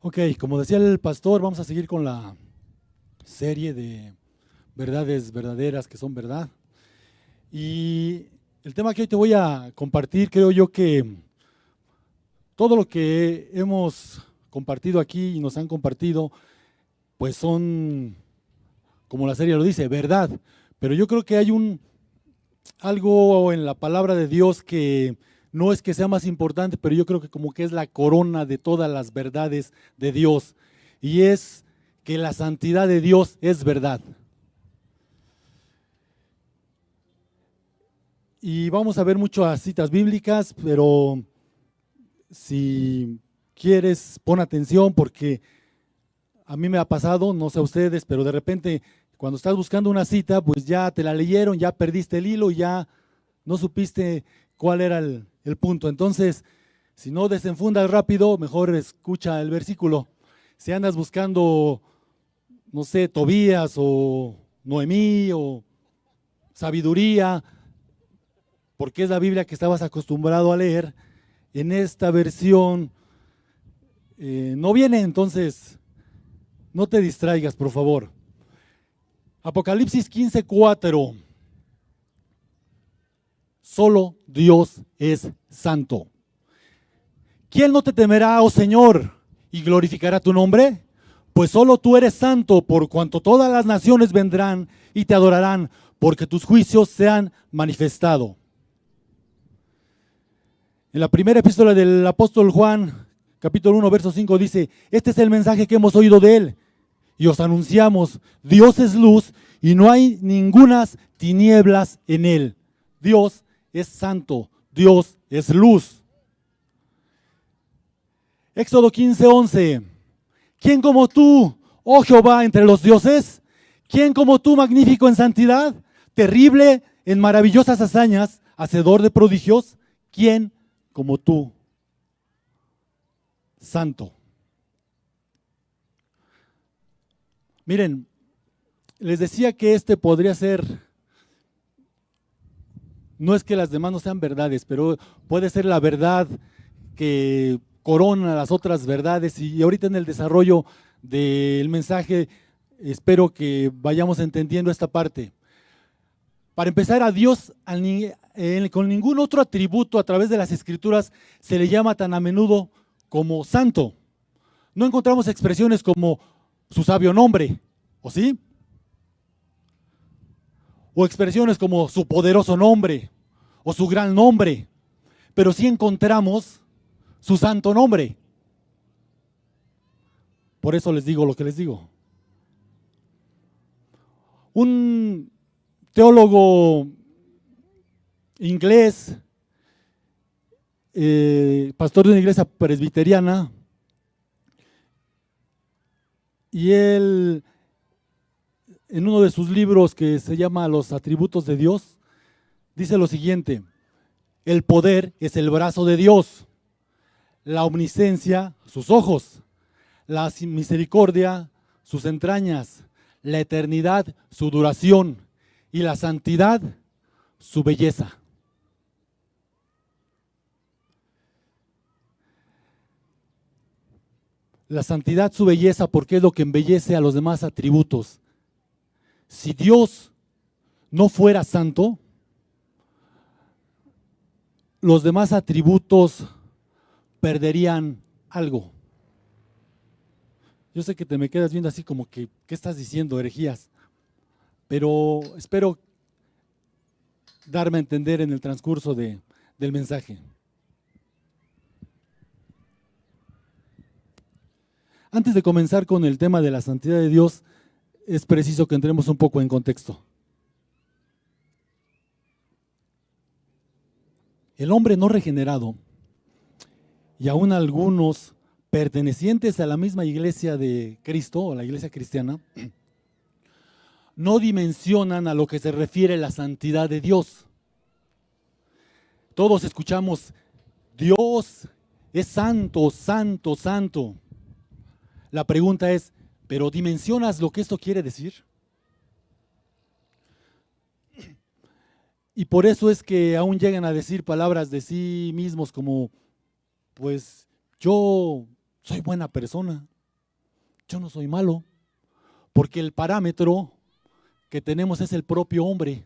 Ok, como decía el pastor, vamos a seguir con la serie de verdades verdaderas que son verdad. Y el tema que hoy te voy a compartir, creo yo que todo lo que hemos compartido aquí y nos han compartido, pues son, como la serie lo dice, verdad. Pero yo creo que hay algo en la palabra de Dios que no es que sea más importante, pero yo creo que como que es la corona de todas las verdades de Dios. Y es que la santidad de Dios es verdad. Y vamos a ver muchas citas bíblicas, pero si quieres, pon atención porque a mí me ha pasado, no sé a ustedes, pero de repente cuando estás buscando una cita, pues ya te la leyeron, ya perdiste el hilo, ya no supiste cuál era el punto. Entonces, si no desenfundas rápido, mejor escucha el versículo. Si andas buscando, no sé, Tobías o Noemí o sabiduría, porque es la Biblia que estabas acostumbrado a leer, en esta versión no viene, entonces no te distraigas, por favor. Apocalipsis 15:4. Solo Dios es santo. ¿Quién no te temerá, oh Señor, y glorificará tu nombre? Pues solo tú eres santo, por cuanto todas las naciones vendrán y te adorarán, porque tus juicios se han manifestado. En la primera epístola del apóstol Juan, capítulo 1, verso 5, dice: este es el mensaje que hemos oído de él y os anunciamos: Dios es luz y no hay ningunas tinieblas en él. Dios es santo, Dios es luz. Éxodo 15:11. ¿Quién como tú, oh Jehová, entre los dioses? ¿Quién como tú, magnífico en santidad, terrible en maravillosas hazañas, hacedor de prodigios? ¿Quién como tú, santo? Miren, les decía que este podría ser, no es que las demás no sean verdades, pero puede ser la verdad que corona las otras verdades. Y ahorita en el desarrollo del mensaje espero que vayamos entendiendo esta parte. Para empezar, a Dios con ningún otro atributo a través de las Escrituras se le llama tan a menudo como santo. No encontramos expresiones como su sabio nombre, ¿o sí? O expresiones como su poderoso nombre o su gran nombre, pero sí encontramos su santo nombre. Por eso les digo lo que les digo. Un teólogo inglés, pastor de una iglesia presbiteriana, y él, en uno de sus libros que se llama Los atributos de Dios, dice lo siguiente: el poder es el brazo de Dios, la omnisciencia, sus ojos, la misericordia, sus entrañas, la eternidad, su duración, y la santidad, su belleza. La santidad, su belleza, porque es lo que embellece a los demás atributos. Si Dios no fuera santo, los demás atributos perderían algo. Yo sé que te me quedas viendo así como que, ¿qué estás diciendo, herejías? Pero espero darme a entender en el transcurso del mensaje. Antes de comenzar con el tema de la santidad de Dios, es preciso que entremos un poco en contexto. El hombre no regenerado, y aún algunos pertenecientes a la misma iglesia de Cristo, o la iglesia cristiana, no dimensionan a lo que se refiere la santidad de Dios. Todos escuchamos: Dios es santo, santo, santo. La pregunta es, ¿pero dimensionas lo que esto quiere decir? Y por eso es que aún llegan a decir palabras de sí mismos como: pues yo soy buena persona, Yo no soy malo, porque el parámetro que tenemos es el propio hombre,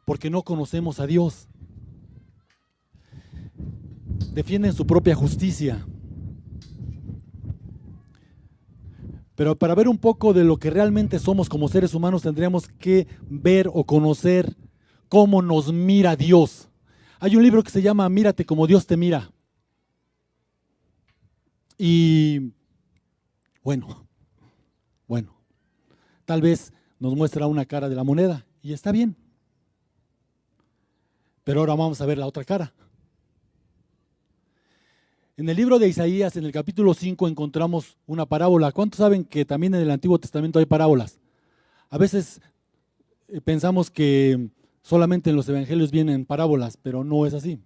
porque no conocemos a Dios. Defienden su propia justicia. Pero para ver un poco de lo que realmente somos como seres humanos, tendríamos que ver o conocer cómo nos mira Dios. Hay un libro que se llama Mírate como Dios te mira. Y bueno, tal vez nos muestra una cara de la moneda y está bien. Pero ahora vamos a ver la otra cara. En el libro de Isaías, en el capítulo 5, encontramos una parábola. ¿Cuántos saben que también en el Antiguo Testamento hay parábolas? A veces pensamos que solamente en los evangelios vienen parábolas, pero no es así.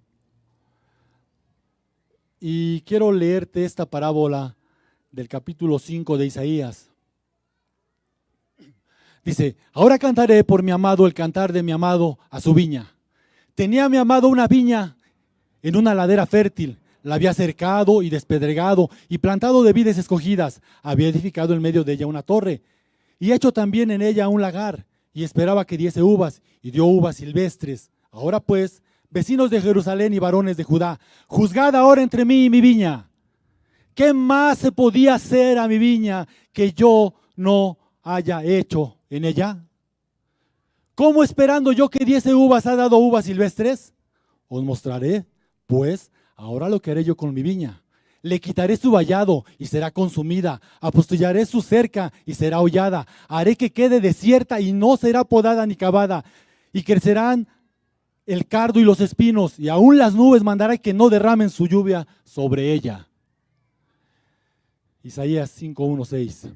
Y quiero leerte esta parábola del capítulo 5 de Isaías. Dice, ahora cantaré por mi amado el cantar de mi amado a su viña. Tenía mi amado una viña en una ladera fértil. La había cercado y despedregado y plantado de vides escogidas. Había edificado en medio de ella una torre y hecho también en ella un lagar y esperaba que diese uvas y dio uvas silvestres. Ahora pues, vecinos de Jerusalén y varones de Judá, juzgad ahora entre mí y mi viña. ¿Qué más se podía hacer a mi viña que yo no haya hecho en ella? ¿Cómo esperando yo que diese uvas ha dado uvas silvestres? Os mostraré, pues, ahora lo que haré yo con mi viña. Le quitaré su vallado y será consumida. Apostillaré su cerca y será hollada. Haré que quede desierta y no será podada ni cavada. Y crecerán el cardo y los espinos, y aún las nubes mandará que no derramen su lluvia sobre ella. Isaías 5:1-6.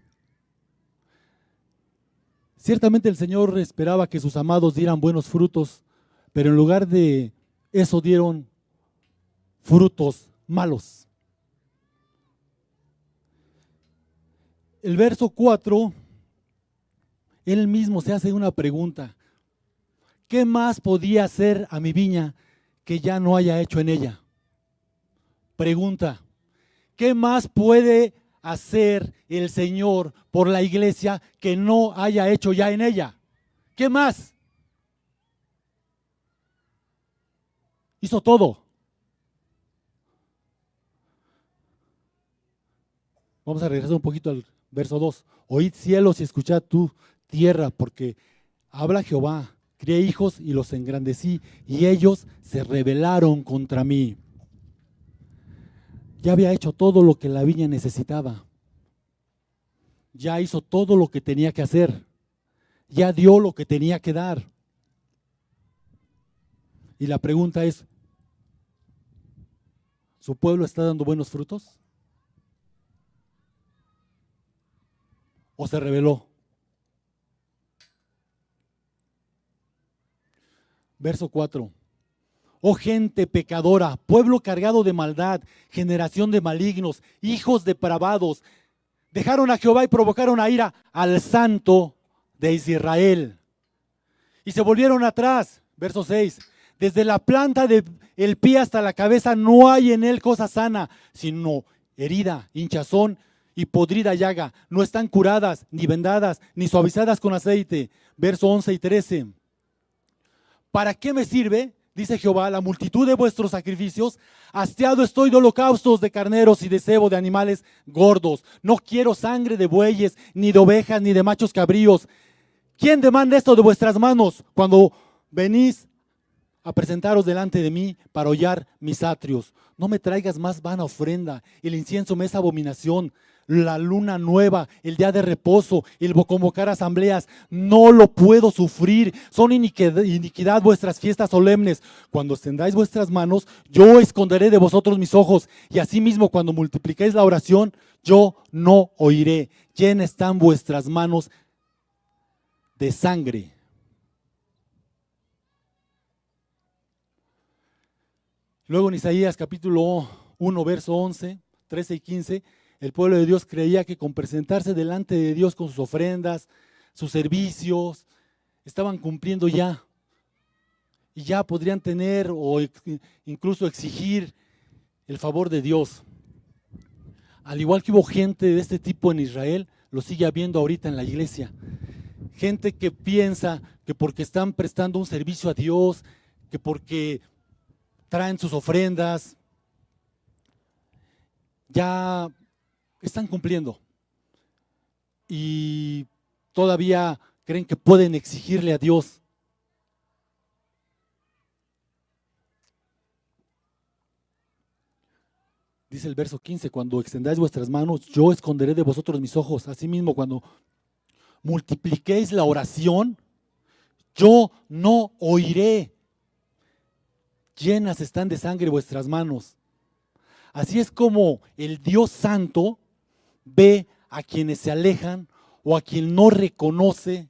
Ciertamente el Señor esperaba que sus amados dieran buenos frutos, pero en lugar de eso dieron frutos malos. El verso 4, él mismo se hace una pregunta. ¿Qué más podía hacer a mi viña que ya no haya hecho en ella? Pregunta. ¿Qué más puede hacer el Señor por la iglesia que no haya hecho ya en ella? ¿Qué más? Hizo todo. Vamos a regresar un poquito al verso 2. Oíd cielos y escuchad tú tierra, porque habla Jehová. Crié hijos y los engrandecí, y ellos se rebelaron contra mí. Ya había hecho todo lo que la viña necesitaba. Ya hizo todo lo que tenía que hacer. Ya dio lo que tenía que dar. Y la pregunta es, ¿su pueblo está dando buenos frutos? ¿O se rebeló? Verso 4. Oh gente pecadora, pueblo cargado de maldad, generación de malignos, hijos depravados, dejaron a Jehová y provocaron a ira al Santo de Israel. Y se volvieron atrás. Verso 6. Desde la planta del pie hasta la cabeza no hay en él cosa sana, sino herida, hinchazón y podrida llaga. No están curadas, ni vendadas, ni suavizadas con aceite. Verso 11 y 13. ¿Para qué me sirve? Dice Jehová, la multitud de vuestros sacrificios. Hastiado estoy de holocaustos de carneros y de cebo de animales gordos. No quiero sangre de bueyes, ni de ovejas, ni de machos cabríos. ¿Quién demanda esto de vuestras manos cuando venís a presentaros delante de mí para hollar mis atrios? No me traigas más vana ofrenda. El incienso me es abominación. La luna nueva, el día de reposo, el convocar asambleas, no lo puedo sufrir. Son iniquidad vuestras fiestas solemnes. Cuando extendáis vuestras manos, yo esconderé de vosotros mis ojos. Y asimismo, cuando multipliquéis la oración, yo no oiré. Llenas están vuestras manos de sangre. Luego en Isaías capítulo 1, verso 11, 13 y 15, el pueblo de Dios creía que con presentarse delante de Dios con sus ofrendas, sus servicios, estaban cumpliendo ya. Y ya podrían tener o incluso exigir el favor de Dios. al igual que hubo gente de este tipo en Israel, lo sigue habiendo ahorita en la iglesia. Gente que piensa que porque están prestando un servicio a Dios, que porque traen sus ofrendas, ya están cumpliendo. Y todavía creen que pueden exigirle a Dios. Dice el verso 15, cuando extendáis vuestras manos, yo esconderé de vosotros mis ojos. Asimismo, cuando multipliquéis la oración, yo no oiré. Llenas están de sangre vuestras manos. Así es como el Dios Santo ve a quienes se alejan o a quien no reconoce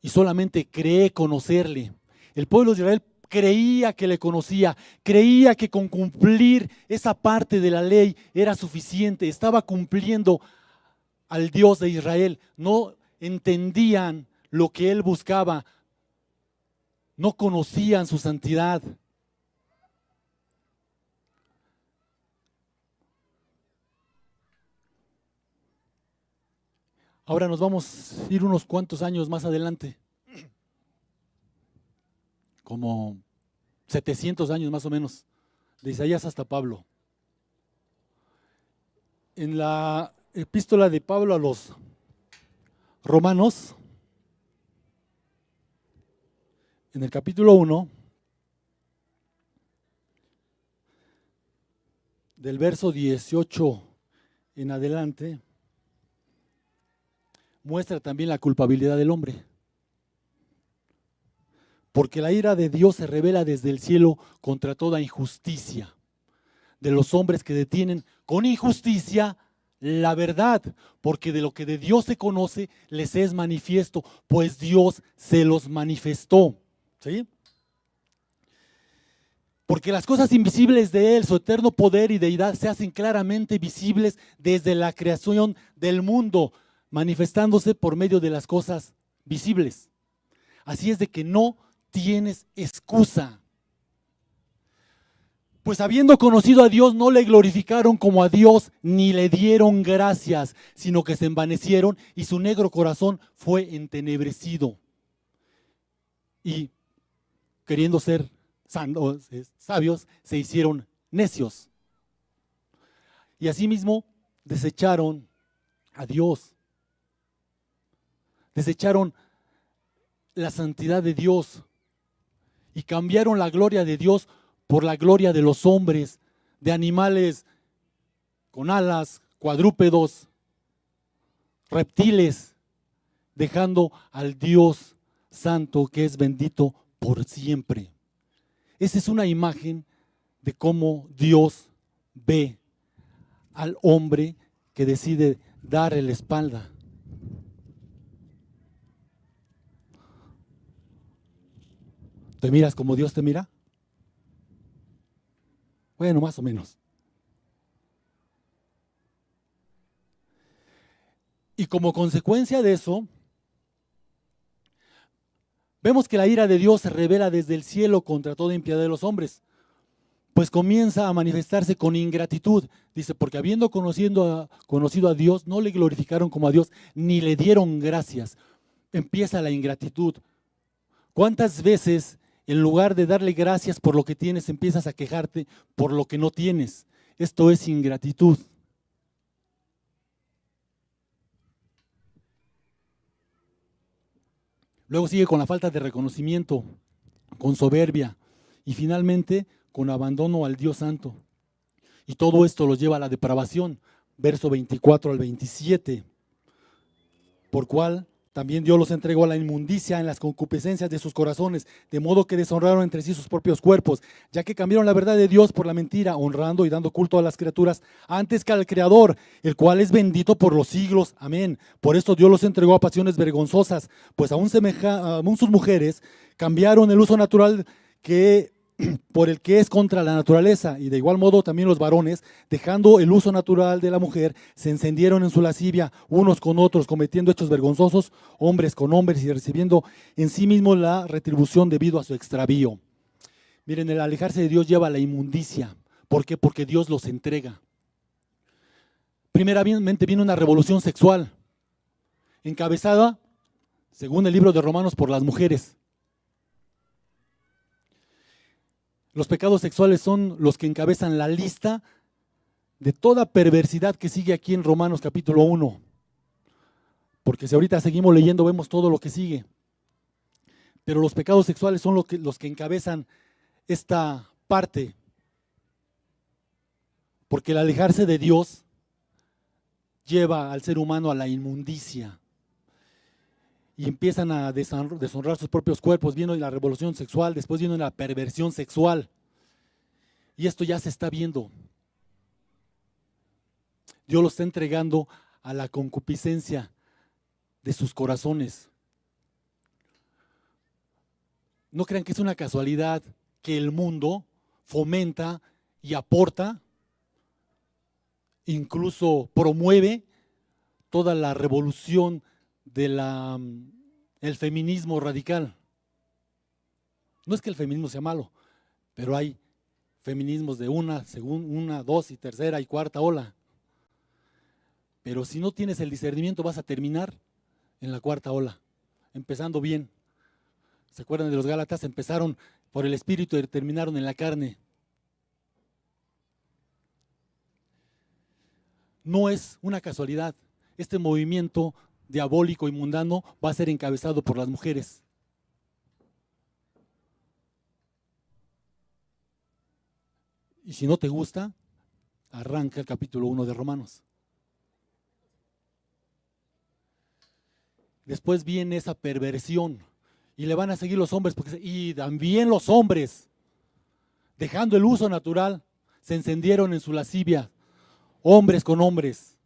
y solamente cree conocerle. El pueblo de Israel creía que le conocía, creía que con cumplir esa parte de la ley era suficiente, estaba cumpliendo al Dios de Israel. No entendían lo que él buscaba, no conocían su santidad. Ahora nos vamos a ir unos cuantos años más adelante, como 700 años más o menos, de Isaías hasta Pablo. En la epístola de Pablo a los Romanos, en el capítulo 1, del verso 18 en adelante, muestra también la culpabilidad del hombre. Porque la ira de Dios se revela desde el cielo contra toda injusticia de los hombres que detienen con injusticia la verdad, porque de lo que de Dios se conoce les es manifiesto, pues Dios se los manifestó. ¿Sí? Porque las cosas invisibles de Él, su eterno poder y deidad, se hacen claramente visibles desde la creación del mundo, manifestándose por medio de las cosas visibles. Así es de que no tienes excusa. Pues habiendo conocido a Dios, no le glorificaron como a Dios, ni le dieron gracias, sino que se envanecieron y su negro corazón fue entenebrecido. Y queriendo ser sabios, se hicieron necios. Y asimismo desecharon a Dios. Desecharon la santidad de Dios y cambiaron la gloria de Dios por la gloria de los hombres, de animales con alas, cuadrúpedos, reptiles, dejando al Dios santo que es bendito por siempre. Esa es una imagen de cómo Dios ve al hombre que decide darle la espalda. ¿Te miras como Dios te mira? Bueno, más o menos. Y como consecuencia de eso, vemos que la ira de Dios se revela desde el cielo contra toda impiedad de los hombres, pues comienza a manifestarse con ingratitud. Dice, porque habiendo conocido a Dios, no le glorificaron como a Dios, ni le dieron gracias. Empieza la ingratitud. ¿Cuántas veces en lugar de darle gracias por lo que tienes, empiezas a quejarte por lo que no tienes? Esto es ingratitud. Luego sigue con la falta de reconocimiento, con soberbia y finalmente con abandono al Dios Santo. Y todo esto los lleva a la depravación, verso 24 al 27, por cual también Dios los entregó a la inmundicia en las concupiscencias de sus corazones, de modo que deshonraron entre sí sus propios cuerpos, ya que cambiaron la verdad de Dios por la mentira, honrando y dando culto a las criaturas antes que al Creador, el cual es bendito por los siglos. Amén. Por esto Dios los entregó a pasiones vergonzosas, pues aún sus mujeres cambiaron el uso natural por el que es contra la naturaleza, y de igual modo también los varones, dejando el uso natural de la mujer, se encendieron en su lascivia unos con otros, cometiendo hechos vergonzosos, hombres con hombres, y recibiendo en sí mismos la retribución debido a su extravío. Miren, el alejarse de Dios lleva a la inmundicia. ¿Por qué? Porque Dios los entrega. Primeramente viene una revolución sexual, encabezada, según el libro de Romanos, por las mujeres. Los pecados sexuales son los que encabezan la lista de toda perversidad que sigue aquí en Romanos capítulo 1. Porque si ahorita seguimos leyendo, vemos todo lo que sigue. Pero los pecados sexuales son los que encabezan esta parte. Porque el alejarse de Dios lleva al ser humano a la inmundicia. Y empiezan a deshonrar sus propios cuerpos. Viene la revolución sexual, después viene la perversión sexual. Y esto ya se está viendo. Dios lo está entregando a la concupiscencia de sus corazones. No crean que es una casualidad que el mundo fomenta y aporta, incluso promueve toda la revolución del feminismo radical. No es que el feminismo sea malo, pero hay feminismos de segunda, dos y tercera y cuarta ola. Pero si no tienes el discernimiento vas a terminar en la cuarta ola, empezando bien. ¿Se acuerdan de los Gálatas? Empezaron por el espíritu y terminaron en la carne. No es una casualidad. Este movimiento diabólico y mundano va a ser encabezado por las mujeres. Y si no te gusta, arranca el capítulo 1 de Romanos. Después viene esa perversión y le van a seguir los hombres, y también los hombres, dejando el uso natural, se encendieron en su lascivia, hombres con hombres.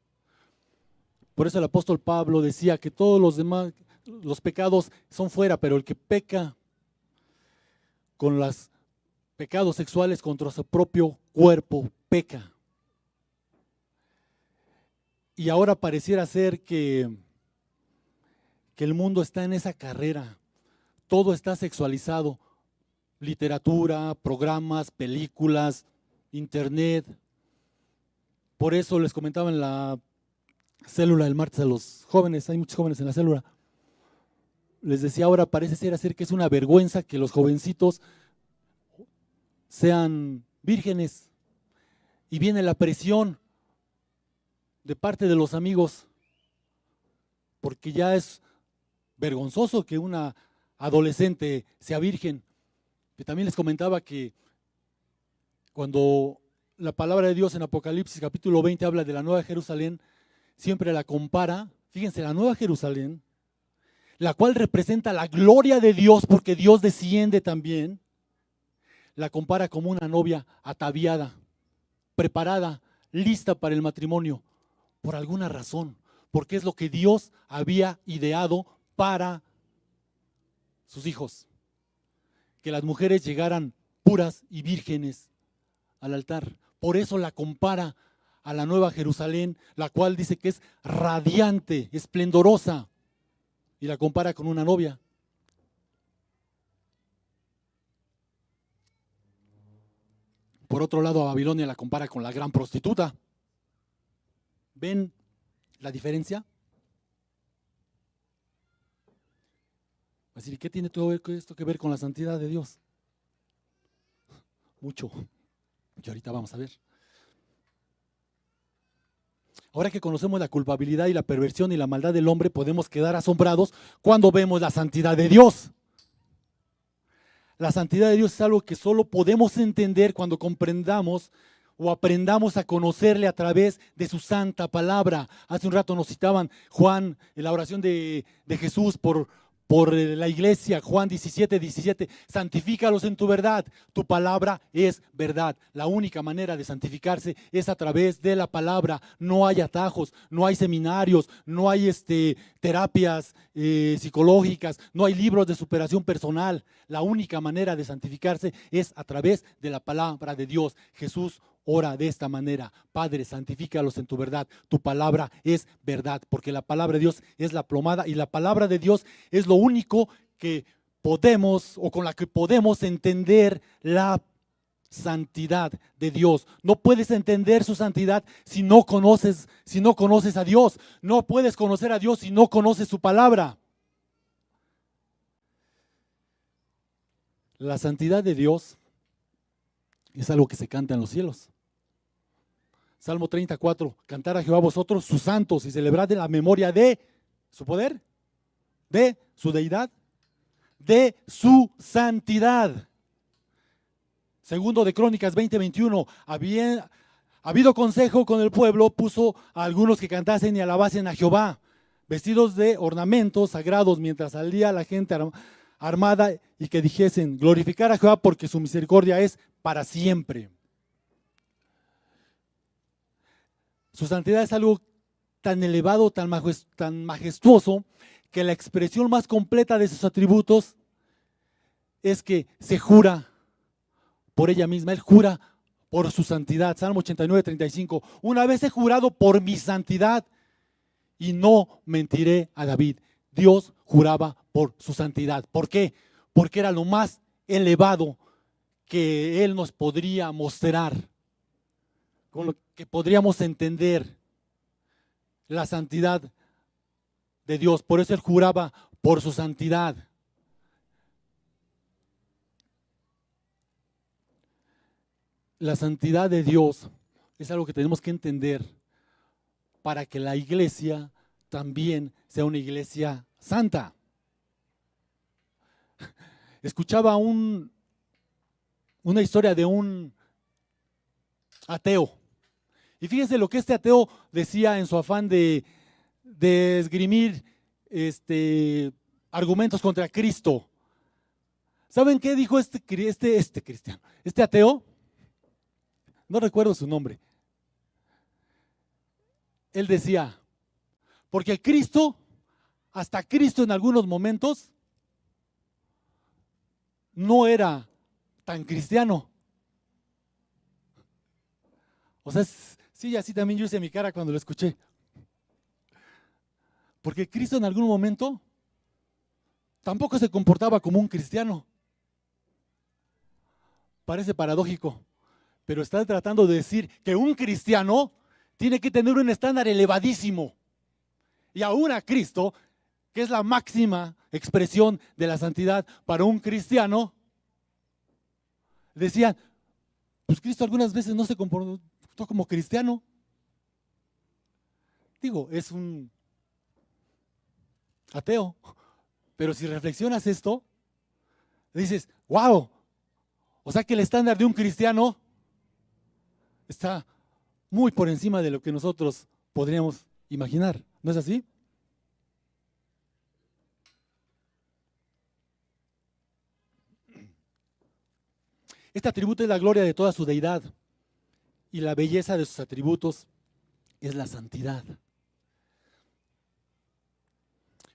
Por eso el apóstol Pablo decía que todos los demás, los pecados son fuera, pero el que peca con los pecados sexuales contra su propio cuerpo, peca. Y ahora pareciera ser que el mundo está en esa carrera. Todo está sexualizado. Literatura, programas, películas, internet. Por eso les comentaba en la célula del martes a los jóvenes, hay muchos jóvenes en la célula. Les decía, ahora parece ser que es una vergüenza que los jovencitos sean vírgenes. Y viene la presión de parte de los amigos, porque ya es vergonzoso que una adolescente sea virgen. Y también les comentaba que cuando la palabra de Dios en Apocalipsis capítulo 20 habla de la Nueva Jerusalén, siempre la compara, fíjense, la Nueva Jerusalén, la cual representa la gloria de Dios porque Dios desciende también, la compara como una novia ataviada, preparada, lista para el matrimonio, por alguna razón, porque es lo que Dios había ideado para sus hijos, que las mujeres llegaran puras y vírgenes al altar. Por eso la compara a la Nueva Jerusalén, la cual dice que es radiante, esplendorosa, y la compara con una novia. Por otro lado, a Babilonia la compara con la gran prostituta. ¿Ven la diferencia? Así, ¿qué tiene todo esto que ver con la santidad de Dios? Mucho. Y ahorita vamos a ver. Ahora que conocemos la culpabilidad y la perversión y la maldad del hombre, podemos quedar asombrados cuando vemos la santidad de Dios. La santidad de Dios es algo que solo podemos entender cuando comprendamos o aprendamos a conocerle a través de su santa palabra. Hace un rato nos citaban Juan, en la oración de Jesús por la iglesia, Juan 17:17, santifícalos en tu verdad, tu palabra es verdad. La única manera de santificarse es a través de la palabra. No hay atajos, no hay seminarios, no hay terapias psicológicas, no hay libros de superación personal. La única manera de santificarse es a través de la palabra de Dios. Jesús ora de esta manera: Padre, santifícalos en tu verdad, tu palabra es verdad, porque la palabra de Dios es la plomada y la palabra de Dios es lo único que podemos o con la que podemos entender la santidad de Dios. No puedes entender su santidad si no conoces a Dios. No puedes conocer a Dios si no conoces su palabra. La santidad de Dios es algo que se canta en los cielos. Salmo 34, cantar a Jehová vosotros, sus santos, y celebrad en la memoria de su poder, de su deidad, de su santidad. Segundo de Crónicas 20:21, había habido consejo con el pueblo, puso a algunos que cantasen y alabasen a Jehová, vestidos de ornamentos sagrados, mientras salía la gente armada, y que dijesen, glorificar a Jehová porque su misericordia es para siempre. Su santidad es algo tan elevado, tan majestuoso, que la expresión más completa de sus atributos es que se jura por ella misma. Él jura por su santidad. Salmo 89:35. Una vez he jurado por mi santidad y no mentiré a David. Dios juraba por su santidad. ¿Por qué? Porque era lo más elevado que Él nos podría mostrar, con lo que podríamos entender la santidad de Dios. Por eso Él juraba por su santidad. La santidad de Dios es algo que tenemos que entender para que la iglesia también sea una iglesia santa. Escuchaba una historia de un ateo. Y fíjense lo que este ateo decía en su afán de esgrimir argumentos contra Cristo. ¿Saben qué dijo este cristiano? Este ateo, no recuerdo su nombre. Él decía, porque Cristo, hasta Cristo en algunos momentos, no era tan cristiano. O sea, sí, así también yo hice mi cara cuando lo escuché. Porque Cristo en algún momento tampoco se comportaba como un cristiano. Parece paradójico, pero está tratando de decir que un cristiano tiene que tener un estándar elevadísimo. Y aún a Cristo, que es la máxima expresión de la santidad para un cristiano, decían, pues Cristo algunas veces no se comportó como cristiano. Digo, es un ateo, pero si reflexionas esto, dices, wow, o sea que el estándar de un cristiano está muy por encima de lo que nosotros podríamos imaginar. ¿No es así? Este atributo es la gloria de toda su deidad y la belleza de sus atributos es la santidad.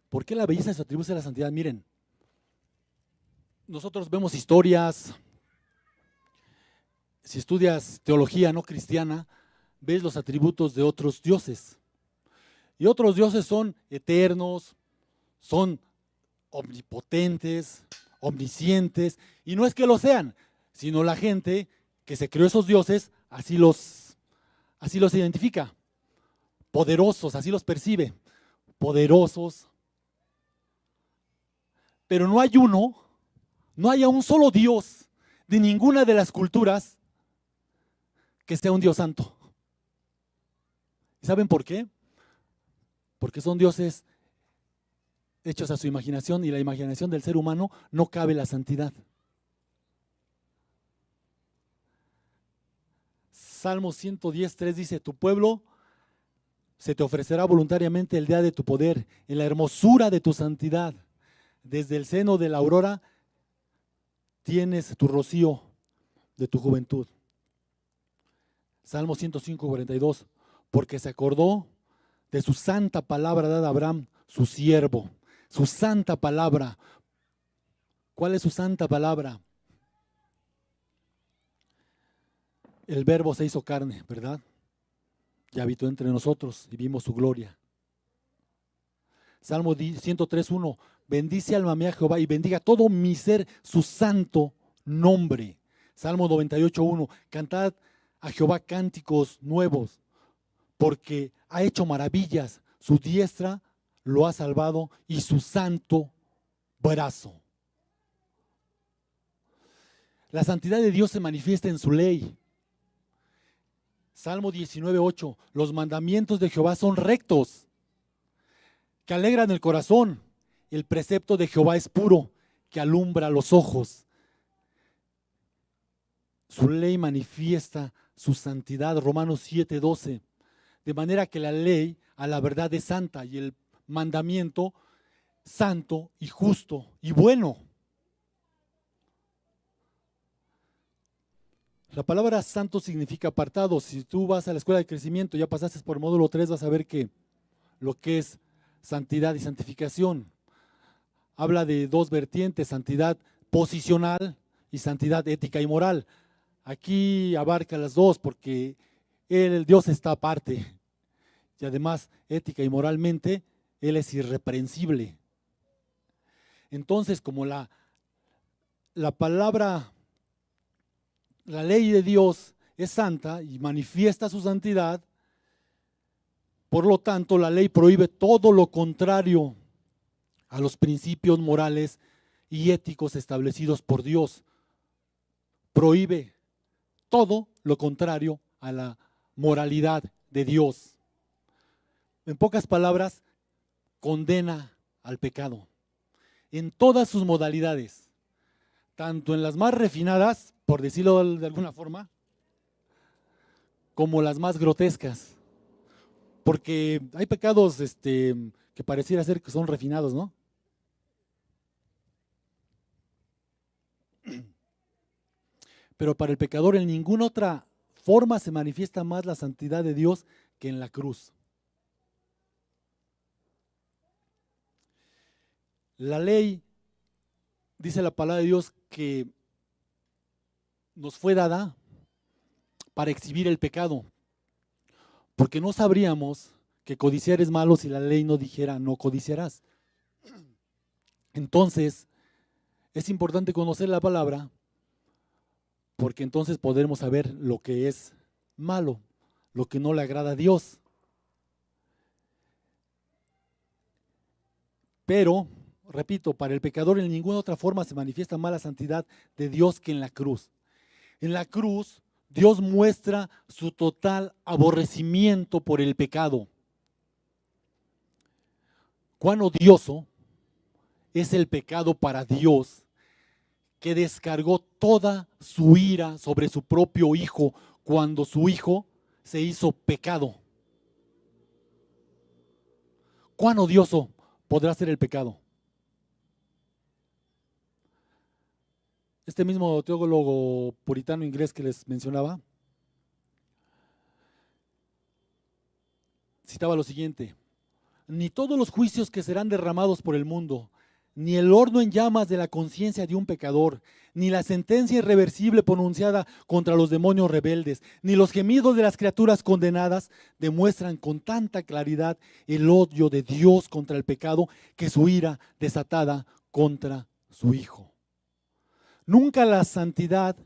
¿Por qué la belleza de sus atributos es la santidad? Miren, nosotros vemos historias, si estudias teología no cristiana, ves los atributos de otros dioses. Y otros dioses son eternos, son omnipotentes, omniscientes, y no es que lo sean, sino la gente que se creó esos dioses así los identifica. Poderosos, así los percibe. Poderosos. Pero no hay un solo Dios de ninguna de las culturas que sea un Dios santo. ¿Y saben por qué? Porque son dioses hechos a su imaginación y la imaginación del ser humano no cabe la santidad. Salmo 110:3 dice, tu pueblo se te ofrecerá voluntariamente el día de tu poder, en la hermosura de tu santidad. Desde el seno de la aurora tienes tu rocío de tu juventud. Salmo 105:42, porque se acordó de su santa palabra dada a Abraham, su siervo. Su santa palabra. ¿Cuál es su santa palabra? El verbo se hizo carne, ¿verdad? Y habitó entre nosotros y vimos su gloria. Salmo 103:1, bendice alma mía Jehová y bendiga todo mi ser su santo nombre. Salmo 98:1, cantad a Jehová cánticos nuevos, porque ha hecho maravillas, su diestra lo ha salvado y su santo brazo. La santidad de Dios se manifiesta en su ley. Salmo 19:8, los mandamientos de Jehová son rectos, que alegran el corazón. El precepto de Jehová es puro, que alumbra los ojos. Su ley manifiesta su santidad, Romanos 7:12. De manera que la ley a la verdad es santa y el mandamiento santo y justo y bueno. La palabra santo significa apartado. Si tú vas a la escuela de crecimiento, ya pasaste por el módulo 3, vas a ver que lo que es santidad y santificación habla de dos vertientes, santidad posicional y santidad ética y moral. Aquí abarca las dos porque el Dios está aparte y además ética y moralmente Él es irreprensible. Entonces, como la palabra, la ley de Dios es santa y manifiesta su santidad, por lo tanto la ley prohíbe todo lo contrario a los principios morales y éticos establecidos por Dios. Prohíbe todo lo contrario a la moralidad de Dios. En pocas palabras, condena al pecado en todas sus modalidades, tanto en las más refinadas, por decirlo de alguna forma, como las más grotescas. Porque hay pecados que pareciera ser que son refinados, ¿no? Pero para el pecador en ninguna otra forma se manifiesta más la santidad de Dios que en la cruz. La ley, dice la palabra de Dios, que nos fue dada para exhibir el pecado, porque no sabríamos que codiciar es malo si la ley no dijera no codiciarás. Entonces, es importante conocer la palabra, porque entonces podremos saber lo que es malo, lo que no le agrada a Dios. Pero, repito, para el pecador en ninguna otra forma se manifiesta más la santidad de Dios que en la cruz. En la cruz, Dios muestra su total aborrecimiento por el pecado. Cuán odioso es el pecado para Dios, que descargó toda su ira sobre su propio Hijo cuando su Hijo se hizo pecado. Cuán odioso podrá ser el pecado. Este mismo teólogo puritano inglés que les mencionaba, citaba lo siguiente: ni todos los juicios que serán derramados por el mundo, ni el horno en llamas de la conciencia de un pecador, ni la sentencia irreversible pronunciada contra los demonios rebeldes, ni los gemidos de las criaturas condenadas demuestran con tanta claridad el odio de Dios contra el pecado que su ira desatada contra su Hijo. Nunca la santidad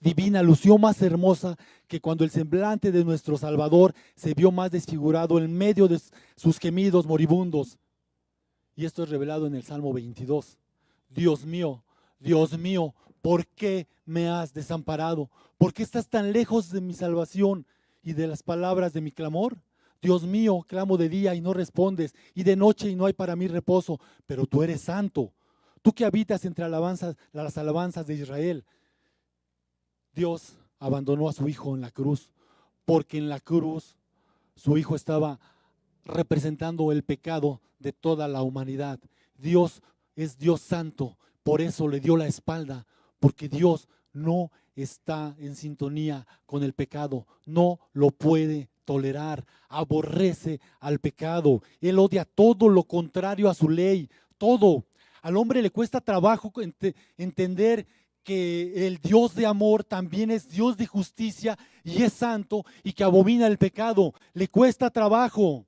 divina lució más hermosa que cuando el semblante de nuestro Salvador se vio más desfigurado en medio de sus gemidos moribundos. Y esto es revelado en el Salmo 22. Dios mío, ¿por qué me has desamparado? ¿Por qué estás tan lejos de mi salvación y de las palabras de mi clamor? Dios mío, clamo de día y no respondes, y de noche y no hay para mí reposo, pero tú eres santo. Tú que habitas entre las alabanzas de Israel. Dios abandonó a su Hijo en la cruz, porque en la cruz su Hijo estaba representando el pecado de toda la humanidad. Dios es Dios santo, por eso le dio la espalda, porque Dios no está en sintonía con el pecado, no lo puede tolerar, aborrece al pecado, Él odia todo lo contrario a su ley, todo. Al hombre le cuesta trabajo entender que el Dios de amor también es Dios de justicia y es santo y que abomina el pecado. Le cuesta trabajo.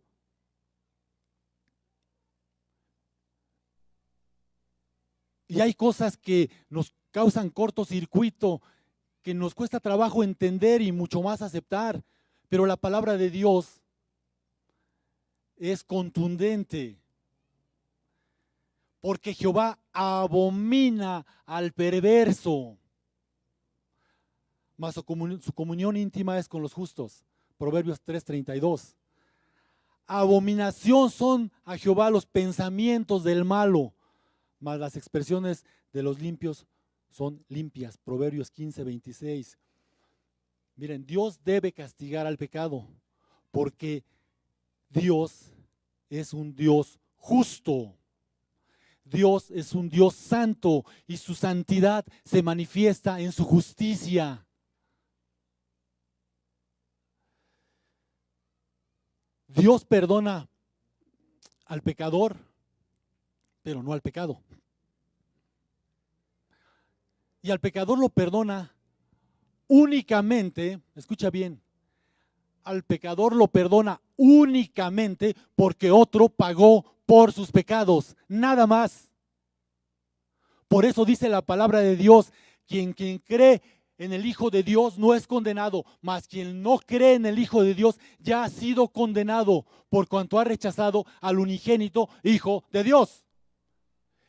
Y hay cosas que nos causan cortocircuito que nos cuesta trabajo entender y mucho más aceptar, pero la palabra de Dios es contundente, porque Jehová abomina al perverso, mas su comunión íntima es con los justos. Proverbios 3:32. Abominación son a Jehová los pensamientos del malo, mas las expresiones de los limpios son limpias. Proverbios 15:26. Miren, Dios debe castigar al pecado, porque Dios es un Dios justo. Dios es un Dios santo y su santidad se manifiesta en su justicia. Dios perdona al pecador, pero no al pecado. Y al pecador lo perdona únicamente, escucha bien, al pecador lo perdona únicamente porque otro pagó por sus pecados, nada más. Por eso dice la palabra de Dios, quien cree en el Hijo de Dios no es condenado, mas quien no cree en el Hijo de Dios ya ha sido condenado por cuanto ha rechazado al unigénito Hijo de Dios.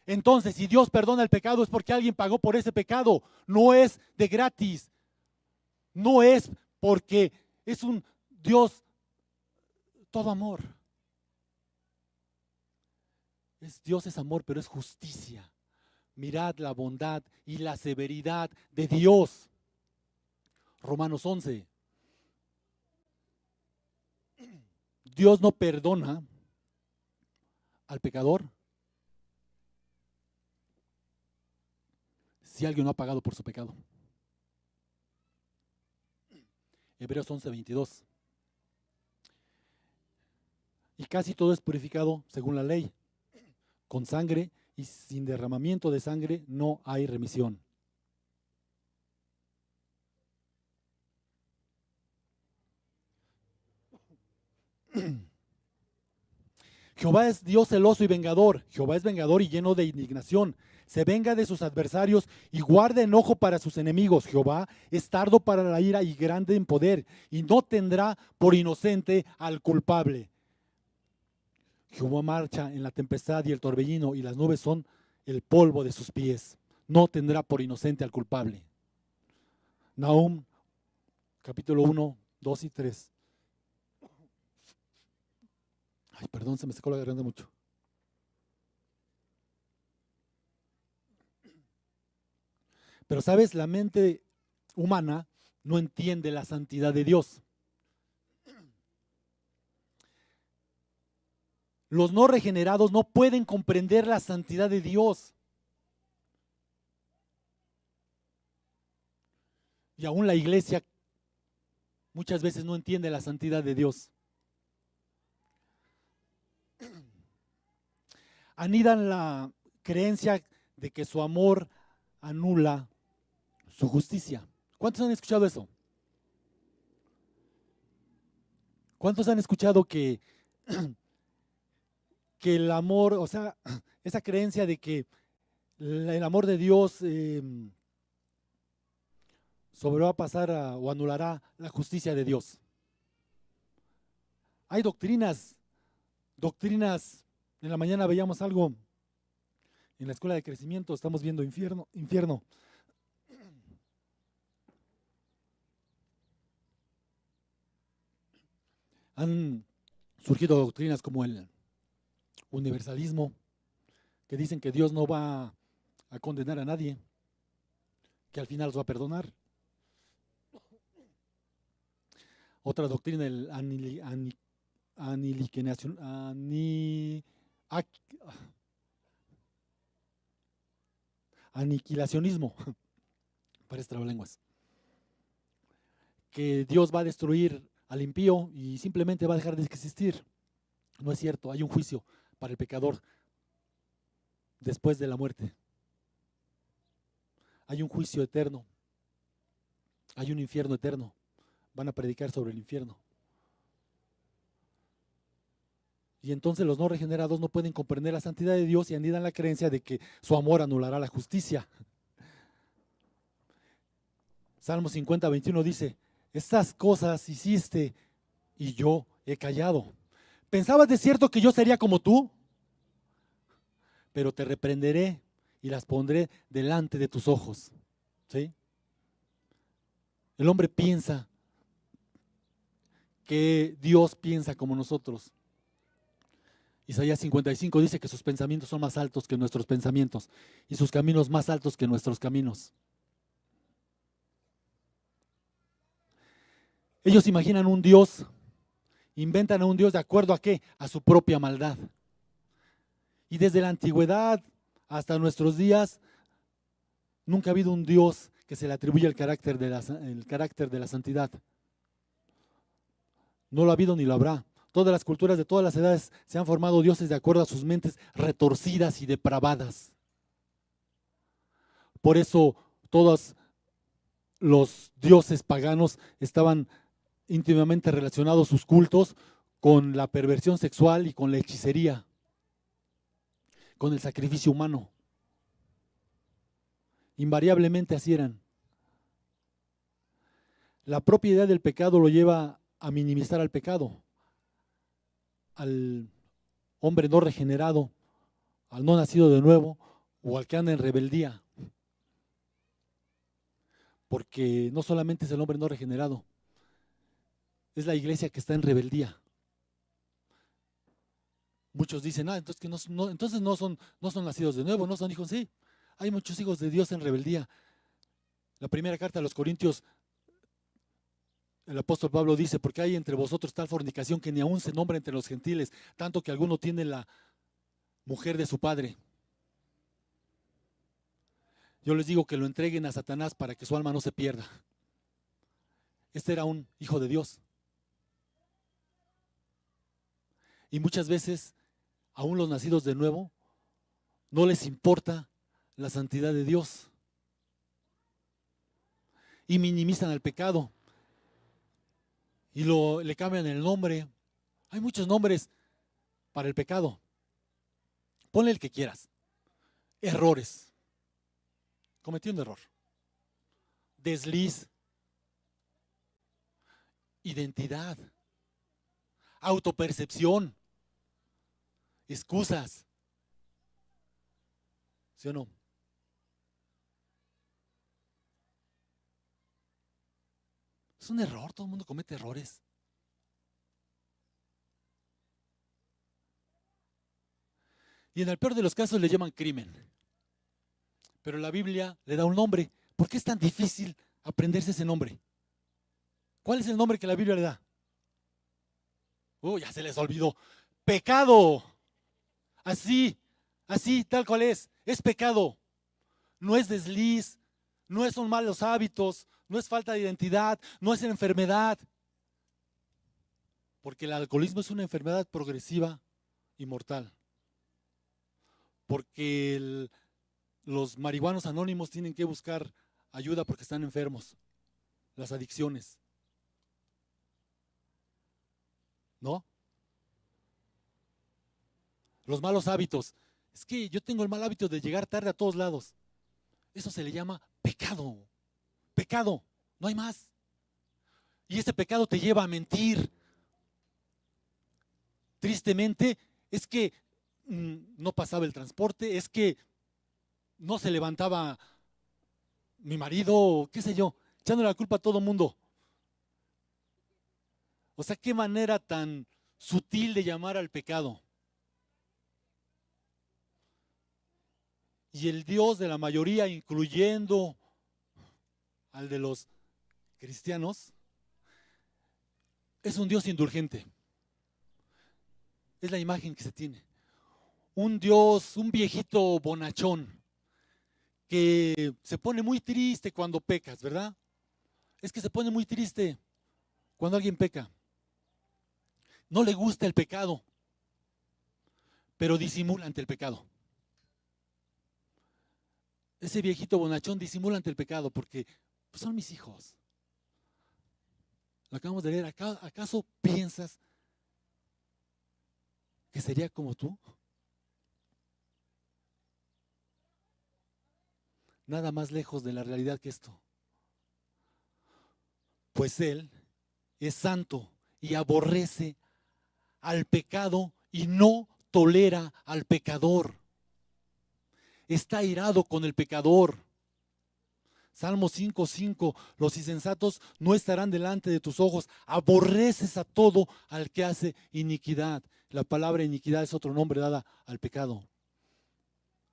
Entonces, si Dios perdona el pecado es porque alguien pagó por ese pecado, no es de gratis, no es porque es un Dios todo amor. Dios es amor, pero es justicia. Mirad la bondad y la severidad de Dios. Romanos 11. Dios no perdona al pecador si alguien no ha pagado por su pecado. Hebreos 11:22. Y casi todo es purificado según la ley, con sangre, y sin derramamiento de sangre no hay remisión. Jehová es Dios celoso y vengador. Jehová es vengador y lleno de indignación. Se venga de sus adversarios y guarda enojo para sus enemigos. Jehová es tardo para la ira y grande en poder, y no tendrá por inocente al culpable. Jehová marcha en la tempestad y el torbellino, y las nubes son el polvo de sus pies. No tendrá por inocente al culpable. Nahum, capítulo 1, 2 y 3. Ay, perdón, se me secó la garganta mucho. Pero sabes, la mente humana no entiende la santidad de Dios. Los no regenerados no pueden comprender la santidad de Dios. Y aún la iglesia muchas veces no entiende la santidad de Dios. Anidan la creencia de que su amor anula su justicia. ¿Cuántos han escuchado eso? ¿Cuántos han escuchado que el amor, o sea, esa creencia de que el amor de Dios va a pasar o anulará la justicia de Dios? Hay doctrinas. En la mañana veíamos algo en la escuela de crecimiento, estamos viendo infierno. Han surgido doctrinas como el universalismo, que dicen que Dios no va a condenar a nadie, que al final los va a perdonar. Otra doctrina, el aniquilacionismo, parece trabalenguas, que Dios va a destruir al impío y simplemente va a dejar de existir. No es cierto, hay un juicio para el pecador después de la muerte. Hay un juicio eterno, hay un infierno eterno. Van a predicar sobre el infierno. Y entonces los no regenerados no pueden comprender la santidad de Dios y anidan la creencia de que su amor anulará la justicia. Salmo 50, 21 dice, estas cosas hiciste y yo he callado. ¿Pensabas de cierto que yo sería como tú? Pero te reprenderé y las pondré delante de tus ojos. ¿Sí? El hombre piensa que Dios piensa como nosotros. Isaías 55 dice que sus pensamientos son más altos que nuestros pensamientos y sus caminos más altos que nuestros caminos. Ellos imaginan un Dios, inventan a un Dios de acuerdo a qué, a su propia maldad. Y desde la antigüedad hasta nuestros días, nunca ha habido un Dios que se le atribuya el carácter de la santidad. No lo ha habido ni lo habrá. Todas las culturas de todas las edades se han formado dioses de acuerdo a sus mentes retorcidas y depravadas. Por eso todos los dioses paganos estaban íntimamente relacionados sus cultos con la perversión sexual y con la hechicería, con el sacrificio humano. Invariablemente así eran. La propia idea del pecado lo lleva a minimizar al pecado, al hombre no regenerado, al no nacido de nuevo o al que anda en rebeldía. Porque no solamente es el hombre no regenerado, es la iglesia que está en rebeldía. Muchos dicen, entonces, que entonces no son nacidos de nuevo, no son hijos. Sí, hay muchos hijos de Dios en rebeldía. La primera carta a los Corintios, el apóstol Pablo dice, porque hay entre vosotros tal fornicación que ni aún se nombra entre los gentiles, tanto que alguno tiene la mujer de su padre. Yo les digo que lo entreguen a Satanás para que su alma no se pierda. Este era un hijo de Dios. Y muchas veces, aún los nacidos de nuevo, no les importa la santidad de Dios. Y minimizan al pecado. Y le cambian el nombre. Hay muchos nombres para el pecado. Ponle el que quieras. Errores. Cometí un error. Desliz. Identidad. Autopercepción. Excusas. ¿Sí o no? Es un error, todo el mundo comete errores. Y en el peor de los casos le llaman crimen. Pero la Biblia le da un nombre. ¿Por qué es tan difícil aprenderse ese nombre? ¿Cuál es el nombre que la Biblia le da? Ya se les olvidó. Pecado. Así, tal cual es. Es pecado. No es desliz, no son malos hábitos, no es falta de identidad, no es enfermedad. Porque el alcoholismo es una enfermedad progresiva y mortal. Porque los marihuanos anónimos tienen que buscar ayuda porque están enfermos. Las adicciones. ¿No? Los malos hábitos. Es que yo tengo el mal hábito de llegar tarde a todos lados. Eso se le llama pecado. Pecado. No hay más. Y ese pecado te lleva a mentir. Tristemente, es que no pasaba el transporte, es que no se levantaba mi marido, qué sé yo, echándole la culpa a todo mundo. O sea, qué manera tan sutil de llamar al pecado. Y el Dios de la mayoría, incluyendo al de los cristianos, es un Dios indulgente. Es la imagen que se tiene. Un Dios, un viejito bonachón, que se pone muy triste cuando pecas, ¿verdad? Es que se pone muy triste cuando alguien peca. No le gusta el pecado, pero disimula ante el pecado. Ese viejito bonachón disimula ante el pecado porque pues, son mis hijos. Lo acabamos de leer. ¿Acaso piensas que sería como tú? Nada más lejos de la realidad que esto. pues Él es santo y aborrece al pecado y no tolera al pecador. Está airado con el pecador. Salmo 5:5, los insensatos no estarán delante de tus ojos. Aborreces a todo al que hace iniquidad. La palabra iniquidad es otro nombre dada al pecado.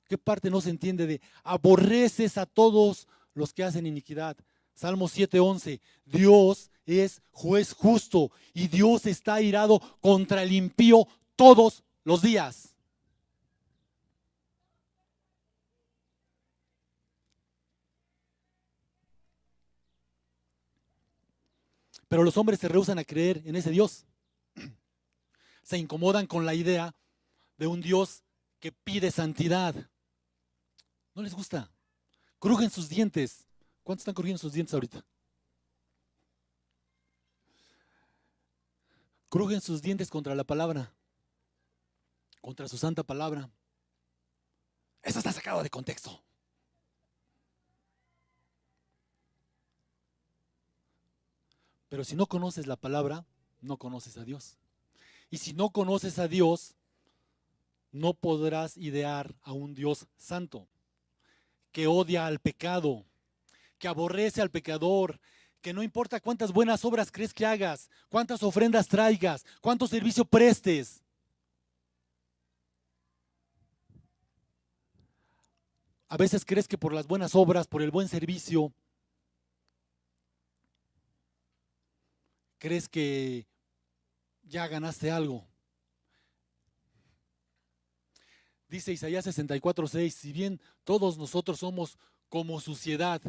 ¿Qué parte no se entiende de aborreces a todos los que hacen iniquidad? Salmo 7:11, Dios es juez justo y Dios está airado contra el impío todos los días. Pero los hombres se rehúsan a creer en ese Dios. Se incomodan con la idea de un Dios que pide santidad. No les gusta. Crujen sus dientes. ¿Cuántos están crujiendo sus dientes ahorita? Crujen sus dientes contra la palabra, contra su santa palabra. Eso está sacado de contexto. Pero si no conoces la palabra, no conoces a Dios. Y si no conoces a Dios, no podrás idear a un Dios santo, que odia al pecado, que aborrece al pecador, que no importa cuántas buenas obras crees que hagas, cuántas ofrendas traigas, cuánto servicio prestes. A veces crees que por las buenas obras, por el buen servicio, crees que ya ganaste algo. Dice Isaías 64:6, si bien todos nosotros somos como suciedad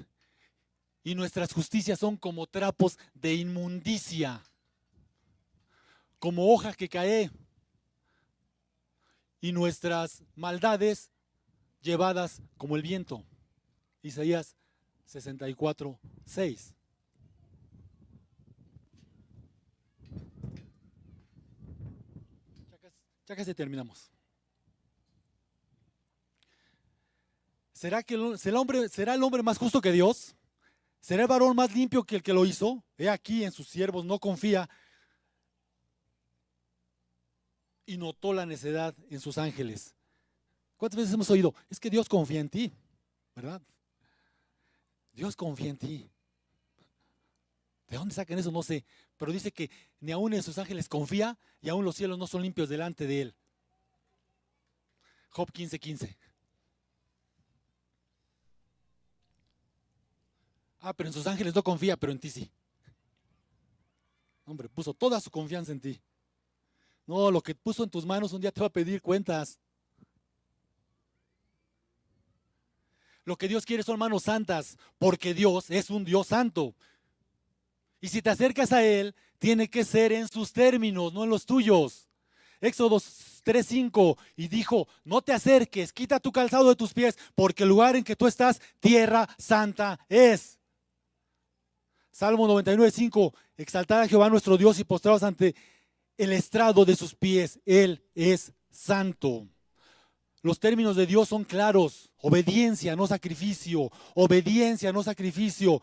y nuestras justicias son como trapos de inmundicia, como hoja que cae, y nuestras maldades llevadas como el viento. Isaías 64:6. Ya casi terminamos. ¿Será el hombre más justo que Dios? ¿Será el varón más limpio que el que lo hizo? He aquí en sus siervos no confía y notó la necedad en sus ángeles. ¿Cuántas veces hemos oído? Es que Dios confía en ti, ¿verdad? Dios confía en ti. ¿De dónde sacan eso? No sé. Pero dice que ni aún en sus ángeles confía y aún los cielos no son limpios delante de él. Job 15:15. Pero en sus ángeles no confía, pero en ti sí. Hombre, puso toda su confianza en ti. No, lo que puso en tus manos un día te va a pedir cuentas. Lo que Dios quiere son manos santas, porque Dios es un Dios santo. Y si te acercas a Él, tiene que ser en sus términos, no en los tuyos. Éxodo 3:5, y dijo, no te acerques, quita tu calzado de tus pies, porque el lugar en que tú estás, tierra santa es. Salmo 99:5, exaltad a Jehová nuestro Dios y postraos ante el estrado de sus pies, Él es santo. Los términos de Dios son claros, obediencia, no sacrificio, obediencia, no sacrificio.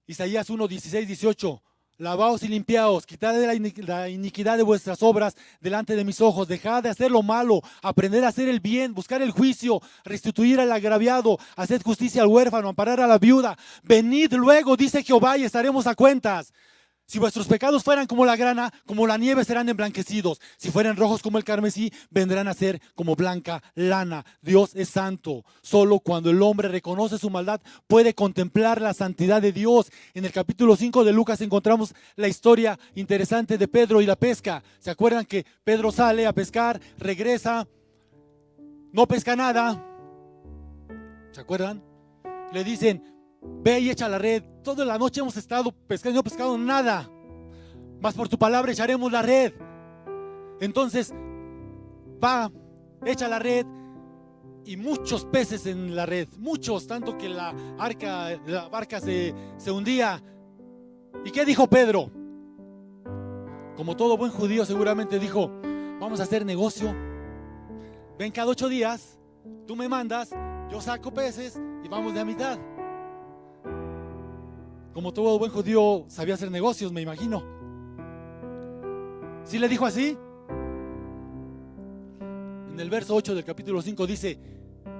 Isaías 1:16-18, lavaos y limpiaos, quitad la iniquidad de vuestras obras delante de mis ojos, dejad de hacer lo malo, aprender a hacer el bien, buscar el juicio, restituir al agraviado, hacer justicia al huérfano, amparar a la viuda. Venid luego, dice Jehová, y estaremos a cuentas. Si vuestros pecados fueran como la grana, como la nieve serán emblanquecidos. Si fueran rojos como el carmesí, vendrán a ser como blanca lana. Dios es santo. Solo cuando el hombre reconoce su maldad puede contemplar la santidad de Dios. En el capítulo 5 de Lucas encontramos la historia interesante de Pedro y la pesca. ¿Se acuerdan que Pedro sale a pescar, regresa, no pesca nada? ¿Se acuerdan? Le dicen, ve y echa la red. Toda la noche hemos estado pescando y no pescado nada. Mas por tu palabra echaremos la red. Entonces va, echa la red y muchos peces en la red. Muchos, tanto que la barca se hundía. ¿Y qué dijo Pedro? Como todo buen judío seguramente dijo, vamos a hacer negocio. Ven cada 8 días, tú me mandas, yo saco peces y vamos de a mitad. Como todo buen judío, sabía hacer negocios, me imagino. ¿Sí le dijo así? En el verso 8 del capítulo 5 dice: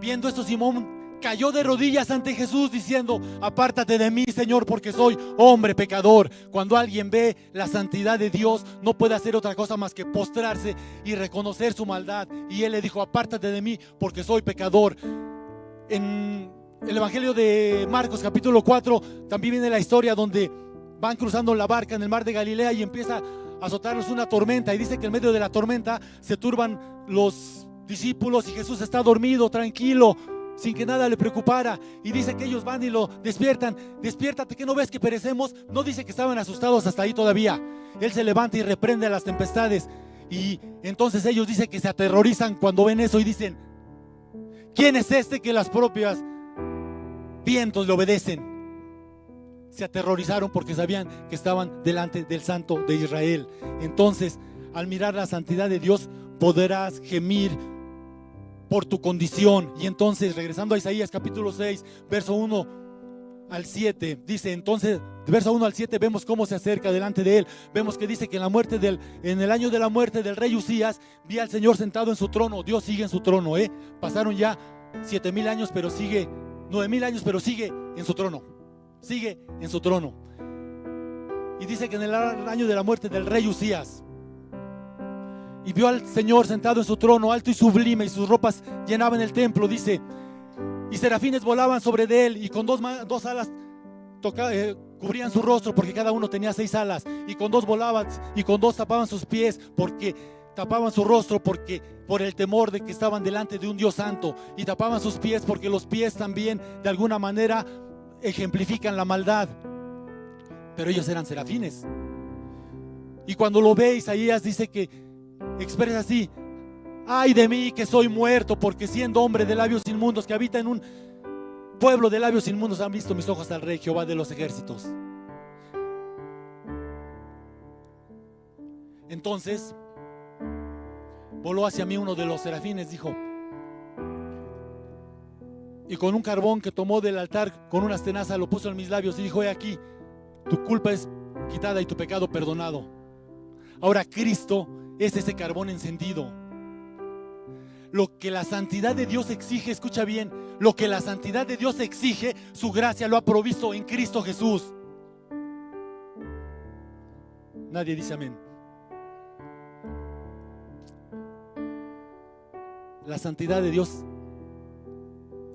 viendo esto, Simón cayó de rodillas ante Jesús diciendo: apártate de mí, Señor, porque soy hombre pecador. Cuando alguien ve la santidad de Dios, no puede hacer otra cosa más que postrarse y reconocer su maldad. Y él le dijo: apártate de mí, porque soy pecador. En el Evangelio de Marcos capítulo 4 también viene la historia donde van cruzando la barca en el mar de Galilea y empieza a azotarlos una tormenta, y dice que en medio de la tormenta se turban los discípulos y Jesús está dormido, tranquilo, sin que nada le preocupara, y dice que ellos van y lo despiertan. Despiértate, que no ves que perecemos. No dice que estaban asustados hasta ahí todavía. Él se levanta y reprende a las tempestades, y entonces ellos dicen que se aterrorizan cuando ven eso y dicen: ¿quién es este que las propias vientos le obedecen? Se aterrorizaron porque sabían que estaban delante del Santo de Israel. Entonces, al mirar la santidad de Dios, podrás gemir por tu condición. Y entonces, regresando a Isaías capítulo 6, verso 1 al 7, dice entonces, verso 1 al 7, vemos cómo se acerca delante de él. Vemos que dice que en el año de la muerte del rey Usías, vi al Señor sentado en su trono. Dios sigue en su trono, pasaron ya 7,000 años, pero sigue 9,000 años, pero sigue en su trono. Sigue en su trono. Y dice que en el año de la muerte del rey Usías, y vio al Señor sentado en su trono, alto y sublime, y sus ropas llenaban el templo. Dice: y serafines volaban sobre de él, y con dos alas cubrían su rostro, porque cada uno tenía 6 alas, y con 2 volaban, y con 2 tapaban sus pies, porque tapaban su rostro, porque por el temor de que estaban delante de un Dios santo, y tapaban sus pies porque los pies también de alguna manera ejemplifican la maldad. Pero ellos eran serafines. Y cuando lo ve Isaías, dice que expresa así: ay de mí que soy muerto, porque siendo hombre de labios inmundos, que habita en un pueblo de labios inmundos, han visto mis ojos al Rey Jehová de los ejércitos. Entonces voló hacia mí uno de los serafines, dijo, y con un carbón que tomó del altar, con unas tenazas, lo puso en mis labios y dijo: he aquí, tu culpa es quitada y tu pecado perdonado. Ahora Cristo es ese carbón encendido. Lo que la santidad de Dios exige, escucha bien, lo que la santidad de Dios exige, su gracia lo ha provisto en Cristo Jesús. Nadie dice amén. La santidad de Dios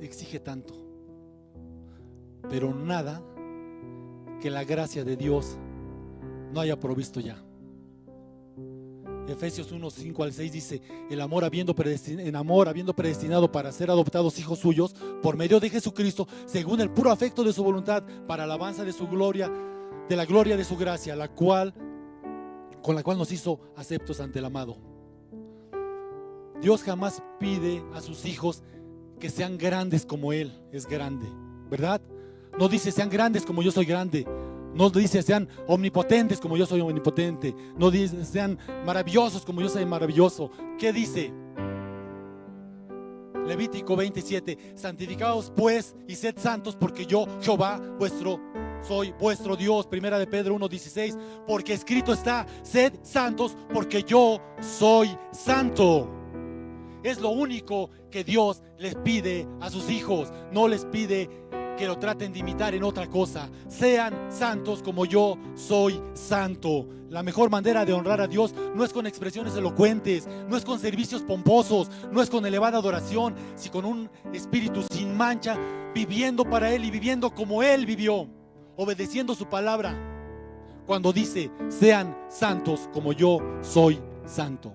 exige tanto, pero nada que la gracia de Dios no haya provisto ya. Efesios 1, 5 al 6 dice: en amor habiendo predestinado para ser adoptados hijos suyos por medio de Jesucristo, según el puro afecto de su voluntad, para alabanza de su gloria, de la gloria de su gracia, con la cual nos hizo aceptos ante el amado. Dios jamás pide a sus hijos que sean grandes como Él es grande, ¿verdad? No dice: sean grandes como yo soy grande. No dice: sean omnipotentes como yo soy omnipotente. No dice: sean maravillosos como yo soy maravilloso. ¿Qué dice? Levítico 27: santificaos pues y sed santos, porque yo, Jehová, soy vuestro Dios. Primera de Pedro 1:16: porque escrito está: sed santos, porque yo soy santo. Es lo único que Dios les pide a sus hijos. No les pide que lo traten de imitar en otra cosa. Sean santos como yo soy santo. La mejor manera de honrar a Dios no es con expresiones elocuentes, no es con servicios pomposos, no es con elevada adoración, sino con un espíritu sin mancha, viviendo para Él y viviendo como Él vivió, obedeciendo su palabra cuando dice: sean santos como yo soy santo.